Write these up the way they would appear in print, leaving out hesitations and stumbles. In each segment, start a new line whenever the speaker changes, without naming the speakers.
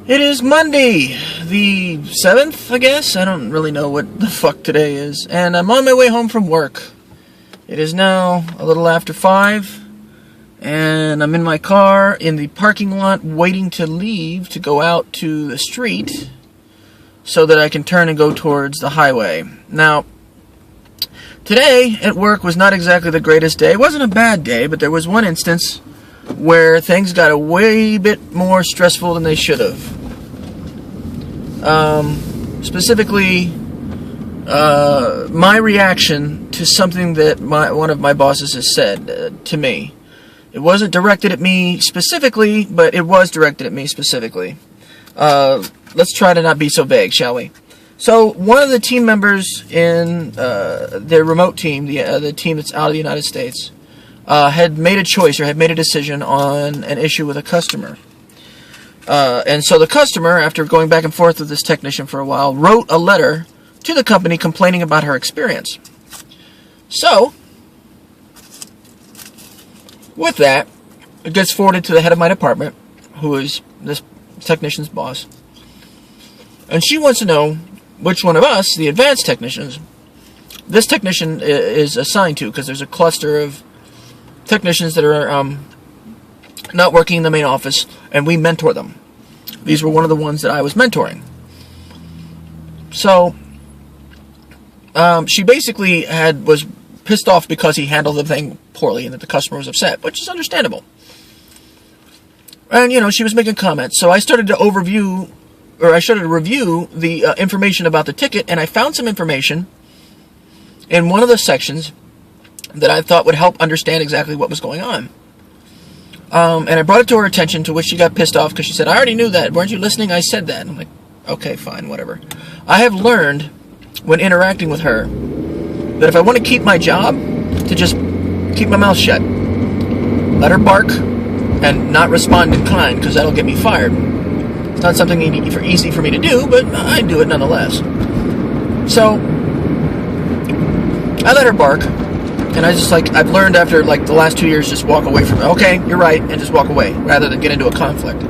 It is Monday, the 7th, I guess? I don't really know what the fuck today is. And I'm on my way home from work. It is now a little after 5. And I'm in my car in the parking lot waiting to leave to go out to the street so that I can turn and go towards the highway. Now, today at work was not exactly the greatest day. It wasn't a bad day, but there was one instance where things got a way bit more stressful than they should have. Specifically, my reaction to something that one of my bosses has said to me. It wasn't directed at me specifically, but it was directed at me specifically. Let's try to not be so vague, shall we? So, one of the team members in their remote team, the team that's out of the United States, had made a choice or had made a decision on an issue with a customer. And so the customer, after going back and forth with this technician for a while, wrote a letter to the company complaining about her experience. So, with that, it gets forwarded to the head of my department, who is this technician's boss. And she wants to know which one of us, the advanced technicians, this technician is assigned to, because there's a cluster of technicians that are not working in the main office, and we mentor them. These were one of the ones that I was mentoring. So, she basically was pissed off because he handled the thing poorly and that the customer was upset, which is understandable. And, she was making comments. So I started to review the information about the ticket, and I found some information in one of the sections that I thought would help understand exactly what was going on. And I brought it to her attention, to which she got pissed off because she said, "I already knew that. Weren't you listening? I said that." And I'm like, okay, fine, whatever. I have learned, when interacting with her, that if I want to keep my job, to just keep my mouth shut. Let her bark and not respond in kind, because that'll get me fired. It's not something easy for me to do, but I do it nonetheless. So, I let her bark. And I've learned after the last 2 years, just walk away from it. Okay, you're right, and just walk away, rather than get into a conflict.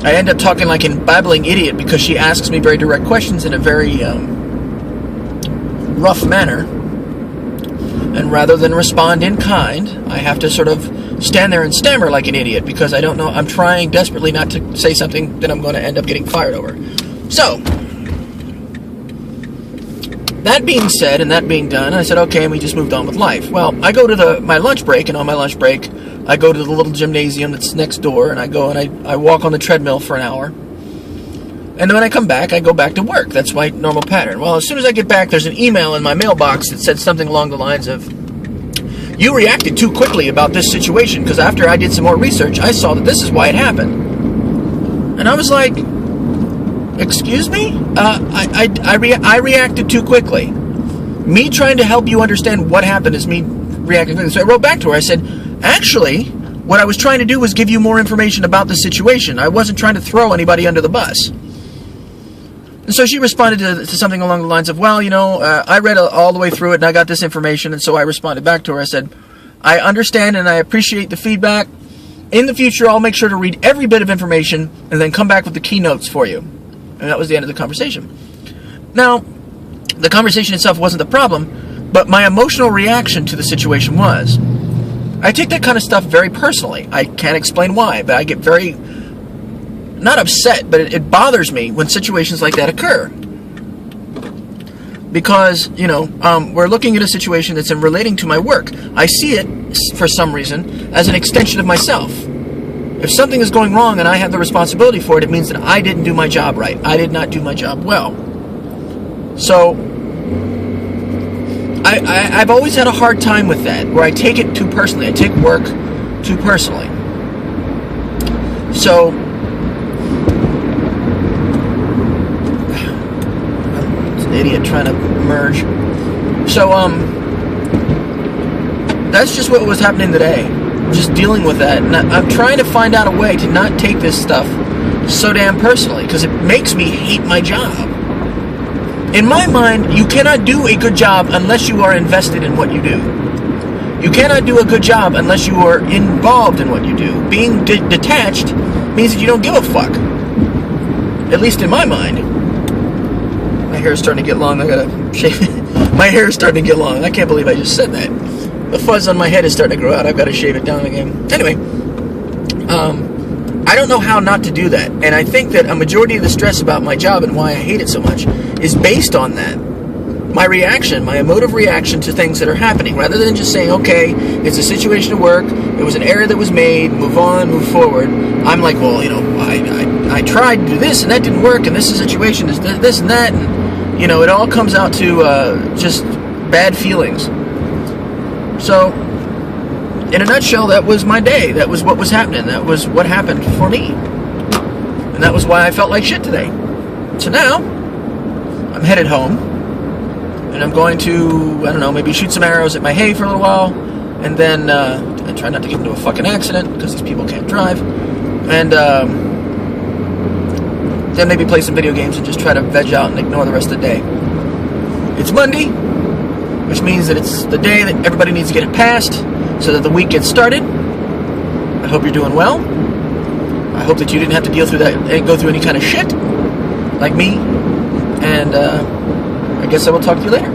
I end up talking like a babbling idiot because she asks me very direct questions in a very rough manner. And rather than respond in kind, I have to sort of stand there and stammer like an idiot because I don't know. I'm trying desperately not to say something that I'm going to end up getting fired over. So, that being said, and that being done, I said, okay, and we just moved on with life. Well, I go to my lunch break, and on my lunch break, I go to the little gymnasium that's next door, and I go and I walk on the treadmill for an hour. And then when I come back, I go back to work. That's my normal pattern. Well, as soon as I get back, there's an email in my mailbox that said something along the lines of, "You reacted too quickly about this situation, because after I did some more research, I saw that this is why it happened." And I was like, excuse me? I reacted too quickly. Me trying to help you understand what happened is me reacting quickly. So I wrote back to her. I said, actually, what I was trying to do was give you more information about the situation. I wasn't trying to throw anybody under the bus. And so she responded to something along the lines of, well, I read all the way through it and I got this information. And so I responded back to her. I said, I understand and I appreciate the feedback. In the future, I'll make sure to read every bit of information and then come back with the keynotes for you. And that was the end of the conversation. Now, the conversation itself wasn't the problem, but my emotional reaction to the situation was. I take that kind of stuff very personally. I can't explain why, but I get very, not upset, but it bothers me when situations like that occur. Because, we're looking at a situation that's relating to my work. I see it, for some reason, as an extension of myself. If something is going wrong and I have the responsibility for it, it means that I didn't do my job right. I did not do my job well. So, I've always had a hard time with that, where I take it too personally. I take work too personally. So, it's an idiot trying to merge. So, that's just what was happening today. Just dealing with that, and I'm trying to find out a way to not take this stuff so damn personally, because it makes me hate my job. In my mind, you cannot do a good job unless you are invested in what you do. You cannot do a good job unless you are involved in what you do. Being detached means that you don't give a fuck. At least in my mind. My hair is starting to get long. I gotta shave it. My hair is starting to get long. I can't believe I just said that. The fuzz on my head is starting to grow out. I've got to shave it down again. Anyway, I don't know how not to do that. And I think that a majority of the stress about my job and why I hate it so much is based on that. My reaction, my emotive reaction to things that are happening, rather than just saying, okay, it's a situation at work, it was an error that was made, move on, move forward. I'm like, well, you know, I tried to do this and that didn't work, and this situation is this and that, and, you know, it all comes out to just bad feelings. So, in a nutshell, that was my day. That was what was happening. That was what happened for me. And that was why I felt like shit today. So now, I'm headed home. And I'm going to, I don't know, maybe shoot some arrows at my hay for a little while. And then, I try not to get into a fucking accident, because these people can't drive. And, then maybe play some video games and just try to veg out and ignore the rest of the day. It's Monday, which means that it's the day that everybody needs to get it passed so that the week gets started. I hope you're doing well. I hope that you didn't have to deal through that and go through any kind of shit like me. And, I guess I will talk to you later.